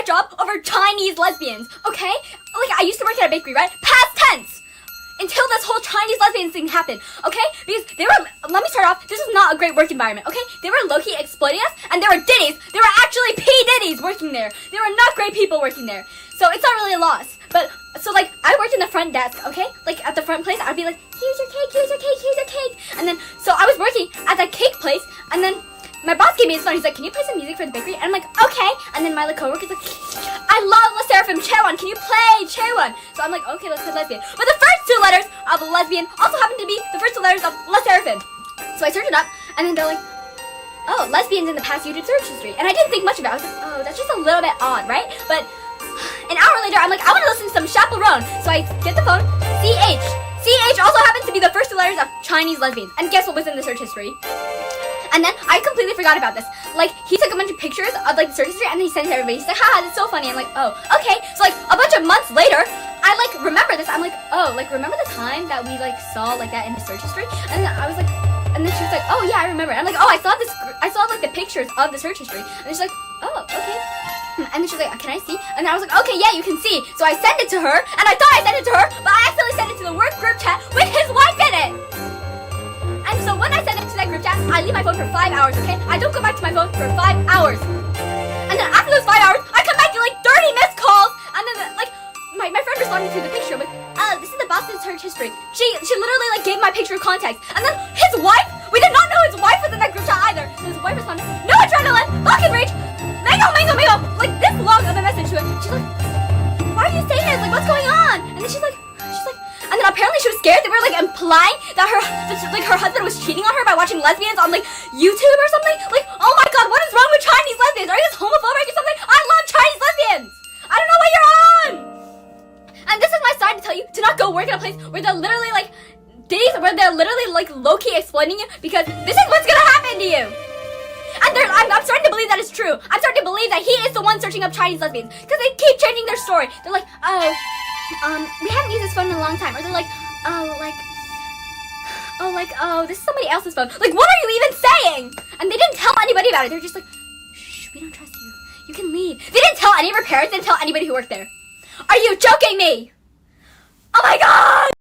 that job over Chinese lesbians, okay? Like, I used to work at a bakery, right? Past tense! Until this whole Chinese lesbian thing happened, okay? Because they were, let me start off, this is not a great work environment, okay? They were low-key exploiting us, and there were diddies. There were actually P-diddies working there. There were not great people working there. So it's not really a loss. But, so like, I worked in the front desk, okay? Like, at the front place, I'd be like, here's your cake, here's your cake, here's your cake. And then, so I was working at that cake place, and then my boss gave me his phone. He's like, can you play some music for the bakery? And I'm like, okay. And then my coworker's like, I love La Seraphim, Chaewon. Can you play Chaewon? So I'm like, okay, let's play lesbian. But the first two letters of lesbian also happen to be the first two letters of La Seraphim. So I searched it up, and then they're like, oh, lesbians in the past YouTube search history. And I didn't think much about it. I was like, oh, that's just a little bit odd, right? But an hour later, I'm like, I want to listen to some Chaperone. So I get the phone, CH. CH also happens to be the first two letters of Chinese lesbians. And guess what was in the search history? And then I completely forgot about this. Like, he took a bunch of pictures of like the search history and then he sent it to everybody. He's like, haha, that's so funny. I'm like, oh, okay. So like a bunch of months later, I like remember this. I'm like, oh, like remember the time that we like saw like that in the search history? And then I was like, and then she was like, oh yeah, I remember. And I'm like, oh, I saw like the pictures of the search history. And she's like, oh, okay. And then she's like, can I see? And then I was like, okay, yeah, you can see. So I sent it to her, and I thought I sent it to her, but I accidentally sent it to the work group chat with his wife in it. And so when I send it to that group chat, I leave my phone for 5 hours, okay? I don't go back to my phone for 5 hours. And then after those 5 hours, I come back to like 30 missed calls. And then like my friend responded to the picture with, oh, this is the Boston search history. She literally like gave my picture of context. And then his wife, we did not know his wife was in that group chat either. So his wife responded, no adrenaline, lock and rage, mango, like this long of a message to it. She's like, why are you saying this? Like, what's going on? And then she's like, and then apparently she was scared. They were like implying that her husband was cheating on her by watching lesbians on like YouTube or something. Like, oh my god, what is wrong with Chinese lesbians? Are you guys homophobic or something? I love Chinese lesbians. I don't know what you're on. And this is my sign to tell you to not go work at a place where they're literally like where they're literally like low-key exploiting you, because this is what's gonna happen to you. And I'm starting to believe that it's true. I'm starting to believe that he is the one searching up Chinese lesbians, because they keep changing their story. They're like, oh, we haven't used this phone in a long time. Or they're like, oh, this is somebody else's phone. Like, what are you even saying? And they didn't tell anybody about it. They're just like, shh, we don't trust you. You can leave. They didn't tell any of her parents. They didn't tell anybody who worked there. Are you joking me? Oh my god!